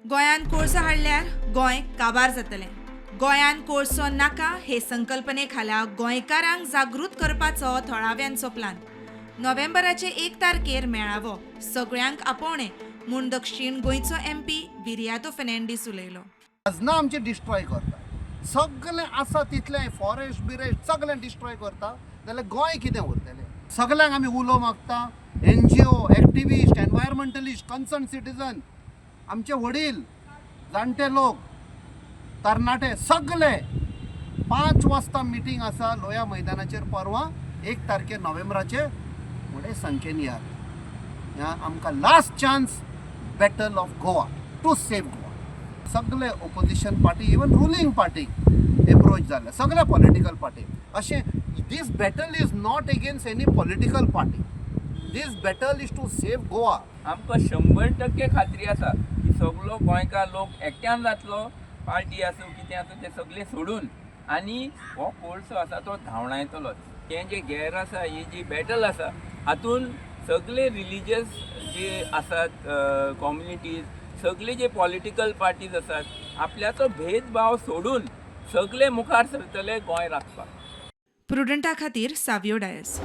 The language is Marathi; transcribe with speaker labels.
Speaker 1: गोंयान कोळसो हाडल्यार गोंय काबार जातलें. गोंयान कोळसो नाका हे संकल्पने खाला गोंयकारांक जागृत करपाचो थळाव्यांचो प्लान. नोव्हेंबराचे 1 तारखेर मेळावो सगळ्यांक आपोवणें म्हूण दक्षिण गोंयचो MP विरियातो फेर्नांडीस उलयलो.
Speaker 2: खजना आमचे डिस्ट्रॉय करता, सगळें आसा तितलें फॉरेस्ट बिरेस्ट सगळें डिस्ट्रॉय करता जाल्यार गोंय कितें उरतलें? सगळ्यांक आमी उलो मागता. NGO, activist, environmentalist, concern citizen, आमचे वडील, जाणटे लोक, तरणाटे सगळे 5 वाजता मिटींग आसा लोया मैदानाचेर परवां 1 तारखेर नोव्हेंबराचे. मोठे संख्येन या आमकां last chance battle of Goa to save Goa. सगळे ओपोजिशन पार्टी इवन रुलींग पार्टीक एप्रोच जाले, सगळे पॉलिटिकल पार्टीक अशें. This battle is not against any political party. This battle is to save Goa.
Speaker 3: आमकां 100% खात्री आसा की सगळो गोंयकार लोक एकट्यान जातलो. पार्टी आसूं कितें आसूं तें सगळें सोडून आनी हो कोळसो आसा तो धांवडायतलोच. हें जें गॅर आसा, ही जी बॅटल आसा, हातून सगळे रिलिजियस जे आसात कॉम्युनिटीज, सगळे जे पॉलिटिकल पार्टीज आसात, आपल्याचो भेदभाव सोडून सगळे मुखार सरतले गोंय राखपाक.
Speaker 1: प्रुडंटा खातीर सावियो डायस.